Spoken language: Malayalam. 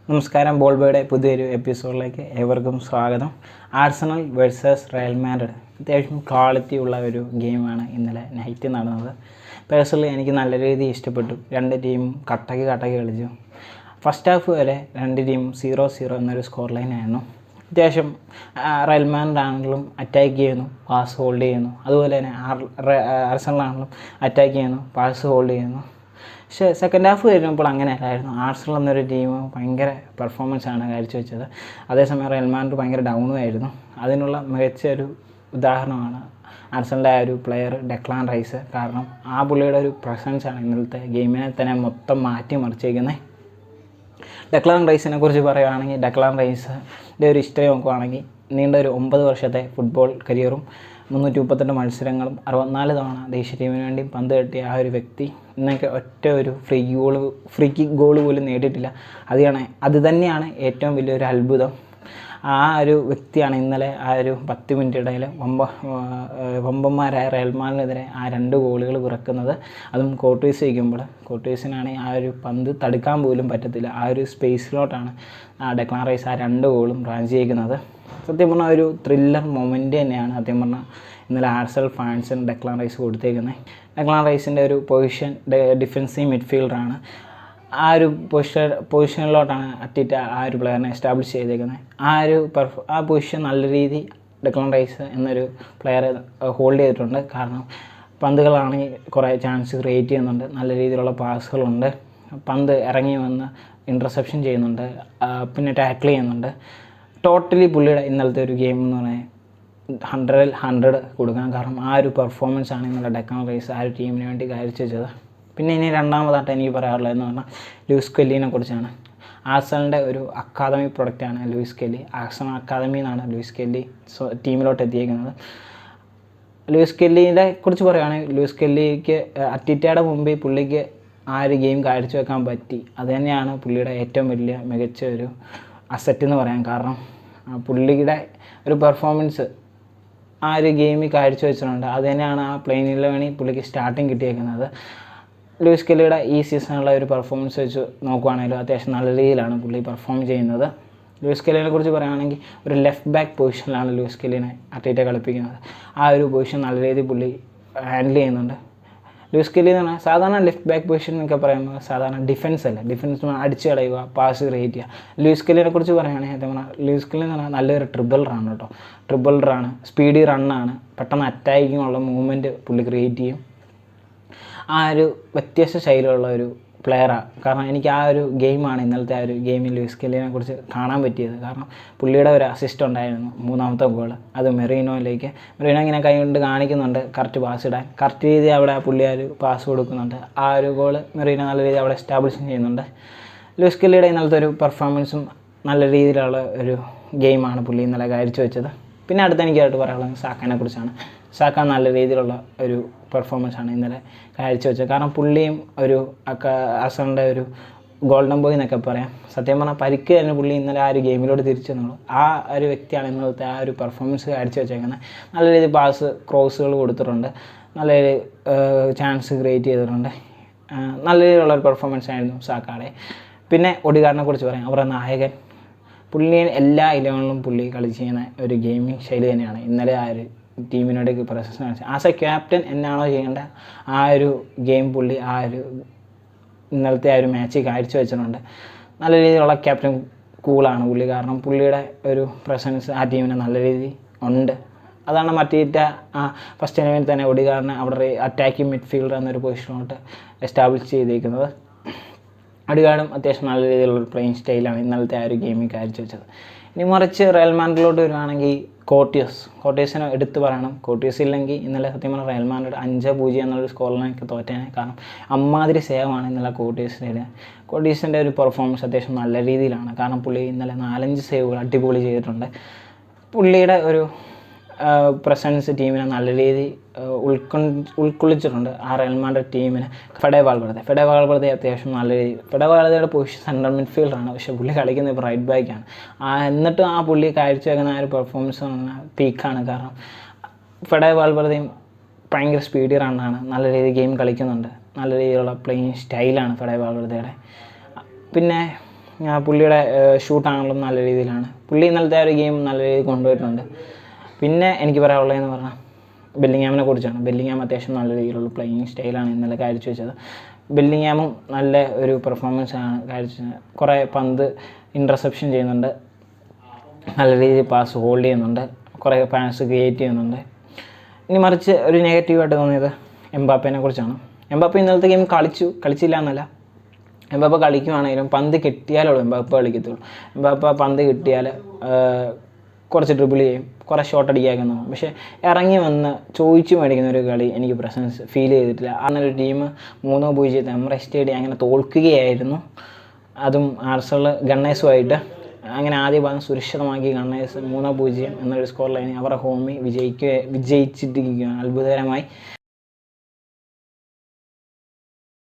നമസ്കാരം. ബോൾ ബോയുടെ പുതിയൊരു എപ്പിസോഡിലേക്ക് ഏവർക്കും സ്വാഗതം. ആഴ്സണൽ വേഴ്സസ് റയൽ മാഡ്രിഡ് അത്യാവശ്യം ക്വാളിറ്റി ഉള്ള ഒരു ഗെയിമാണ് ഇന്നലെ നൈറ്റ് നടന്നത്. പേഴ്സണലി എനിക്ക് നല്ല രീതിയിൽ ഇഷ്ടപ്പെട്ടു. രണ്ട് ടീമും കട്ടക്ക് കളിച്ചു. ഫസ്റ്റ് ഹാഫ് വരെ രണ്ട് ടീമും 0-0 എന്നൊരു സ്കോർ ലൈനായിരുന്നു. അത്യാവശ്യം റയൽ മാഡ്രിഡ് ആണെങ്കിലും അറ്റാക്ക് ചെയ്യുന്നു, പാസ് ഹോൾഡ് ചെയ്യുന്നു. അതുപോലെ തന്നെ ആഴ്സണലാണെങ്കിലും അറ്റാക്ക് ചെയ്യുന്നു, പാസ് ഹോൾഡ് ചെയ്യുന്നു. പക്ഷേ സെക്കൻഡ് ഹാഫ് വരുമ്പോൾ അങ്ങനെ അല്ലായിരുന്നു. ആഴ്സണൽ എന്നൊരു ടീം ഭയങ്കര പെർഫോമൻസാണ് കാഴ്ചവെച്ചത്. അതേസമയം റയൽ മാഡ്രിഡ് ഭയങ്കര ഡൗണും ആയിരുന്നു. അതിനുള്ള മികച്ച ഒരു ഉദാഹരണമാണ് ആഴ്സണലിൻ്റെ ആ ഒരു പ്ലെയർ ഡെക്ലാൻ റൈസ്. കാരണം ആ പുള്ളിയുടെ ഒരു പ്രസൻസാണ് ഇന്നലത്തെ ഗെയിമിനെ തന്നെ മൊത്തം മാറ്റിമറിച്ചിരിക്കുന്നത്. ഡെക്ലാൻ റൈസിനെ കുറിച്ച് പറയുകയാണെങ്കിൽ, ഡെക്ലാൻ റൈസിൻ്റെ ഒരു ഹിസ്റ്ററി നോക്കുകയാണെങ്കിൽ നീണ്ട ഒരു 9 വർഷത്തെ ഫുട്ബോൾ കരിയറും 332 മത്സരങ്ങളും 64 തവണ ദേശീയ ടീമിന് വേണ്ടി പന്ത് തട്ടിയ ആ ഒരു വ്യക്തി ഇന്നൊക്കെ ഒറ്റ ഒരു ഫ്രീ കിക്ക് ഗോൾ പോലും നേടിയിട്ടില്ല. അത് തന്നെയാണ് ഏറ്റവും വലിയൊരു അത്ഭുതം. ആ ഒരു വ്യക്തിയാണ് ഇന്നലെ ആ ഒരു 10 മിനിറ്റ് ഇടയിൽ വമ്പന്മാരായ റയൽ മാഡ്രിഡിനെതിരെ ആ 2 ഗോളുകൾ പിറക്കുന്നത്. അതും കോർട്ടീസ് വയ്ക്കുമ്പോൾ കോർട്ടീസിനാണെങ്കിൽ ആ ഒരു പന്ത് തടുക്കാൻ പോലും പറ്റത്തില്ല. ആ ഒരു സ്പേസിലോട്ടാണ് ഡെക്ലാൻ റൈസ് ആ 2 ഗോളും റാഞ്ച് ചെയ്യുന്നത്. സത്യം പറഞ്ഞാൽ ഒരു ത്രില്ലർ മൊമെൻ്റ് തന്നെയാണ് സത്യം പറഞ്ഞാൽ ഇന്നലെ ആഴ്സണൽ ഫാൻസിന് ഡെക്ലാൻ റൈസ് കൊടുത്തേക്കുന്നത്. ഡെക്ലാൻ റൈസിൻ്റെ ഒരു പൊസിഷൻ ഡിഫൻസീവ് മിഡ്ഫീൽഡറാണ്. ആ ഒരു പൊസിഷനിലോട്ടാണ് അറ്റിറ്റ ആ ഒരു പ്ലെയറിനെ എസ്റ്റാബ്ലിഷ് ചെയ്തേക്കുന്നത്. ആ പൊസിഷൻ നല്ല രീതി ഡെക്ലാൻ റൈസ് എന്നൊരു പ്ലെയറെ ഹോൾഡ് ചെയ്തിട്ടുണ്ട്. കാരണം പന്തുകളാണെങ്കിൽ കുറേ ചാൻസ് ക്രിയേറ്റ് ചെയ്യുന്നുണ്ട്, നല്ല രീതിയിലുള്ള പാസുകളുണ്ട്, പന്ത് ഇറങ്ങി വന്ന് ഇൻ്റർസെപ്ഷൻ ചെയ്യുന്നുണ്ട്, പിന്നെ ടാക്കിൾ ചെയ്യുന്നുണ്ട്. ടോട്ടലി പുള്ളിയുടെ ഇന്നലത്തെ ഒരു ഗെയിം എന്ന് പറഞ്ഞാൽ 100ൽ 100 കൊടുക്കാൻ. കാരണം ആ ഒരു പെർഫോമൻസാണ് ഇന്നലെ ഡെക്ലാൻ റൈസ് ആ ഒരു ടീമിന് വേണ്ടി കാഴ്ചവെച്ചത്. പിന്നെ ഇനി രണ്ടാമതായിട്ട് എനിക്ക് പറയാനുള്ളതെന്ന് പറഞ്ഞാൽ ലൂയിസ് കെല്ലിനെ കുറിച്ചാണ്. ആഴ്സണലിൻ്റെ ഒരു അക്കാദമി പ്രൊഡക്റ്റാണ് ലൂയിസ് കെല്ലി. ആഴ്സണൽ അക്കാദമിയിൽ നിന്നാണ് ലൂയിസ് കെല്ലി ടീമിലോട്ട് എത്തിയിരിക്കുന്നത്. ലൂയിസ് കെല്ലിനെ കുറിച്ച് പറയുകയാണെങ്കിൽ, ലൂയിസ് കെല്ലിക്ക് അറ്റിറ്റയുടെ മുമ്പിൽ പുള്ളിക്ക് ആ ഒരു ഗെയിം കാഴ്ചവെക്കാൻ പറ്റി. അതുതന്നെയാണ് പുള്ളിയുടെ ഏറ്റവും വലിയ മികച്ച ഒരു അസറ്റ് എന്ന് പറയാൻ. കാരണം പുള്ളിയുടെ ഒരു പെർഫോമൻസ് ആ ഒരു ഗെയിമിൽ കാഴ്ചവെച്ചിട്ടുണ്ട്. അത് തന്നെയാണ് ആ പ്ലെയിൻ 11 പുള്ളിക്ക് സ്റ്റാർട്ടിങ് കിട്ടിയേക്കുന്നത്. ലൂയിസ് കെല്ലിയുടെ ഈ സീസണിലുള്ള ഒരു പെർഫോമൻസ് വെച്ച് നോക്കുകയാണെങ്കിലും അത്യാവശ്യം നല്ല രീതിയിലാണ് പുള്ളി പെർഫോം ചെയ്യുന്നത്. ലൂയിസ് കെല്ലിനെ കുറിച്ച് പറയുകയാണെങ്കിൽ, ഒരു ലെഫ്റ്റ് ബാക്ക് പൊസിഷനിലാണ് ലൂയിസ് കെല്ലിനെ അറ്റിറ്റ കളിപ്പിക്കുന്നത്. ആ ഒരു പൊസിഷൻ നല്ല രീതിയിൽ പുള്ളി ഹാൻഡിൽ ചെയ്യുന്നുണ്ട്. ലൂയിസ് കെല്ലി എന്ന് പറഞ്ഞാൽ സാധാരണ ലെഫ്റ്റ് ബാക്ക് പൊസിഷൻ എന്നൊക്കെ പറയുമ്പോൾ സാധാരണ ഡിഫൻസ് അല്ല, ഡിഫൻസ് അടിച്ച് കളയുക, പാസ് ക്രിയേറ്റ് ചെയ്യുക. ലൂയിസ് കെല്ലിനെ കുറിച്ച് പറയുകയാണെങ്കിൽ എന്താ പറഞ്ഞാൽ, ലൂയിസ് കെല്ലി എന്ന് പറഞ്ഞാൽ നല്ലൊരു ട്രിബിളറാണ്, സ്പീഡി റണ്ണാണ്, പെട്ടെന്ന് അറ്റാക്കിങ്ങുള്ള മൂവ്മെൻറ്റ് പുള്ളി ക്രിയേറ്റ് ചെയ്യും. ആ ഒരു വ്യത്യസ്ത ശൈലിയുള്ള ഒരു പ്ലെയറാണ്. കാരണം എനിക്ക് ആ ഒരു ഗെയിമാണ് ഇന്നലത്തെ ആ ഒരു ഗെയിമിൽ ലൂയിസ് കെല്ലിനെ കുറിച്ച് കാണാൻ പറ്റിയത്. കാരണം പുള്ളിയുടെ ഒരു അസിസ്റ്റ് ഉണ്ടായിരുന്നു, 3ാമത്തെ ഗോൾ. അത് മെറീനോ ഇങ്ങനെ കൈ കൊണ്ട് കാണിക്കുന്നുണ്ട് കറക്റ്റ് പാസ് ഇടാൻ. കറക്റ്റ് രീതി അവിടെ പുള്ളി ആ ഒരു പാസ് കൊടുക്കുന്നുണ്ട്. ആ ഒരു ഗോൾ മെറീനോ നല്ല രീതിയിൽ അവിടെ എസ്റ്റാബ്ലിഷ് ചെയ്യുന്നുണ്ട്. ലൂയിസ് കെല്ലിയുടെ ഇന്നലത്തെ ഒരു പെർഫോമൻസും നല്ല രീതിയിലുള്ള ഒരു ഗെയിമാണ് പുള്ളി ഇന്നലെ കാഴ്ചവെച്ചത്. പിന്നെ അടുത്ത് എനിക്കായിട്ട് പറയാനുള്ളത് സാക്കാനെ കുറിച്ചാണ്. സാക്ക നല്ല രീതിയിലുള്ള ഒരു പെർഫോമൻസാണ് ഇന്നലെ കാഴ്ചവെച്ചത്. കാരണം പുള്ളിയും ഒരു ആഴ്സണലിൻ്റെ ഒരു ഗോൾഡൻ ബോയ് എന്നൊക്കെ പറയാം. സത്യം പറഞ്ഞാൽ പരിക്ക് തന്നെ പുള്ളി ഇന്നലെ ആ ഒരു ഗെയിമിലോട്ട് തിരിച്ചു വന്നുള്ളൂ. ആ ഒരു വ്യക്തിയാണ് ഇന്നലത്തെ ആ ഒരു പെർഫോമൻസ് കാഴ്ചവെച്ചേക്കുന്നത്. നല്ല രീതിയിൽ പാസ് ക്രോസുകൾ കൊടുത്തിട്ടുണ്ട്, നല്ല ചാൻസ് ക്രിയേറ്റ് ചെയ്തിട്ടുണ്ട്. നല്ല രീതിയിലുള്ളൊരു പെർഫോമൻസ് ആയിരുന്നു സാക്കയുടെ. പിന്നെ ഒഡിഗാർഡിനെ കുറിച്ച് പറയാം. അവരുടെ നായകൻ പുള്ളി എല്ലാ 11ലും പുള്ളി കളിച്ച് ചെയ്യുന്ന ഒരു ഗെയിമിങ് ശൈലി തന്നെയാണ് ഇന്നലെ ആ ഒരു ടീമിനോട് പ്രസൻസ് കാണിച്ചത്. ആസ് എ ക്യാപ്റ്റൻ എന്നാണോ ചെയ്യേണ്ട ആ ഒരു ഗെയിം പുള്ളി ആ ഒരു ഇന്നലത്തെ ആ ഒരു മാച്ച് കാഴ്ചവെച്ചിട്ടുണ്ട്. നല്ല രീതിയിലുള്ള ക്യാപ്റ്റൻ കൂളാണ് പുള്ളി. കാരണം പുള്ളിയുടെ ഒരു പ്രസൻസ് ആ ടീമിന് നല്ല രീതിയിൽ ഉണ്ട്. അതാണ് ഫസ്റ്റ് 11 തന്നെ ഒഡിഗാർഡിനെ അവിടെ അറ്റാക്കിംഗ് മിഡ്ഫീൽഡർ എന്നൊരു പൊസിഷനിലോട്ട് എസ്റ്റാബ്ലിഷ് ചെയ്തിരിക്കുന്നത്. ഒഡിഗാർഡും അത്യാവശ്യം നല്ല രീതിയിലുള്ള പ്ലേയിങ് സ്റ്റൈലാണ് ഇന്നലത്തെ ആ ഒരു ഗെയിമിൽ കാഴ്ചവെച്ചത്. ഇനി മറിച്ച് റയൽ മാഡ്രിഡിലോട്ട് വരുവാണെങ്കിൽ, കോർട്ടീസിനെ എടുത്ത് പറയണം. കോർട്ടീസ് ഇല്ലെങ്കിൽ ഇന്നലെ സത്യം പറഞ്ഞാൽ റയൽ മാഡ്രിഡ് 5-0 എന്നുള്ളൊരു സ്കോറിലേക്ക് തോറ്റേനെ. കാരണം അമ്മാതിരി സേവാണ് ഇന്നലെ കോർട്ടീസിൻ്റെ ഒരു പെർഫോമൻസ് അത്യാവശ്യം നല്ല രീതിയിലാണ്. കാരണം പുള്ളി ഇന്നലെ 4-5 സേവുകൾ അടിപൊളി ചെയ്തിട്ടുണ്ട്. പുള്ളിയുടെ ഒരു പ്രസൻസ് ടീമിനെ നല്ല രീതിയിൽ ഉൾക്കൊള്ളിച്ചിട്ടുണ്ട് ആ റയൽ മാഡ്രിഡ് ടീമിന്. ഫെഡെ വാൾവെർദെ അത്യാവശ്യം നല്ല രീതിയിൽ, ഫെഡെ വാൾവെർദെയുടെ പൊസിഷൻ സെൻട്രൽ മിഡ്ഫീൽഡറാണ്. പക്ഷേ പുള്ളി കളിക്കുന്നത് ഇപ്പോൾ റൈറ്റ് ബാക്കാണ്. എന്നിട്ടും ആ പുള്ളി കാഴ്ചവെക്കുന്ന ആ ഒരു പെർഫോമൻസ് പറഞ്ഞാൽ പീക്കാണ്. കാരണം ഫെഡെ വാൾവെർദെയും ഭയങ്കര സ്പീഡി റണ്ണാണ്, നല്ല രീതിയിൽ ഗെയിം കളിക്കുന്നുണ്ട്, നല്ല രീതിയിലുള്ള പ്ലേയിങ് സ്റ്റൈലാണ് ഫെഡെ വാൾവെർദെയുടെ. പിന്നെ പുള്ളിയുടെ ഷൂട്ടാണെങ്കിലും നല്ല രീതിയിലാണ്. പുള്ളി ഇന്നലത്തെ ആ ഒരു ഗെയിം നല്ല രീതിയിൽ കൊണ്ടുപോയിട്ടുണ്ട്. പിന്നെ എനിക്ക് പറയാനുള്ളതെന്ന് പറഞ്ഞാൽ ബെല്ലിംഗ്ഹാമിനെ കുറിച്ചാണ്. ബെല്ലിംഗ്ഹാം അത്യാവശ്യം നല്ല രീതിയിലുള്ള പ്ലേയിങ് സ്റ്റൈലാണ് ഇന്നലെ കാഴ്ചവെച്ചത്. ബെല്ലിംഗ്ഹാമും നല്ല ഒരു പെർഫോമൻസാണ് കാഴ്ചവെച്ചത്. കുറേ പന്ത് ഇൻ്റർസെപ്ഷൻ ചെയ്യുന്നുണ്ട്, നല്ല രീതിയിൽ പാസ് ഹോൾഡ് ചെയ്യുന്നുണ്ട്, കുറേ പാസ് ക്രിയേറ്റ് ചെയ്യുന്നുണ്ട്. ഇനി മറിച്ച് ഒരു നെഗറ്റീവായിട്ട് തോന്നിയത് എംബാപ്പേനെ കുറിച്ചാണ്. എംബാപ്പെ ഇന്നലത്തെ ഗെയിം കളിച്ചില്ല എന്നല്ല, എംബാപ്പ കളിക്കുവാണെങ്കിലും പന്ത് കിട്ടിയാലുള്ളൂ എംബാപ്പ കളിക്കത്തുള്ളൂ. എംബാപ്പ പന്ത് കിട്ടിയാൽ കുറച്ച് ഡ്രിബിൾ ചെയ്യും, കുറേ ഷോട്ട് അടിക്കാനൊക്കെ നോക്കും. പക്ഷേ ഇറങ്ങി വന്ന് ചോദിച്ചു മേടിക്കുന്ന ഒരു കളി എനിക്ക് പ്രസൻസ് ഫീൽ ചെയ്തിട്ടില്ല. അന്നൊരു ടീം 3-0 എമിറേറ്റ്സ് സ്റ്റേഡിയം അങ്ങനെ തോൽക്കുകയായിരുന്നു. അതും ആർസണൽ ഗണ്ണേഴ്സുമായിട്ട്. അങ്ങനെ ആദ്യ ഭാഗം സുരക്ഷിതമാക്കി ഗണ്ണേഴ്സ് 3-0 എന്നൊരു സ്കോർ ലൈനിൽ അവരുടെ ഹോമിൽ വിജയിച്ചിട്ടിരിക്കുകയാണ് അത്ഭുതകരമായി.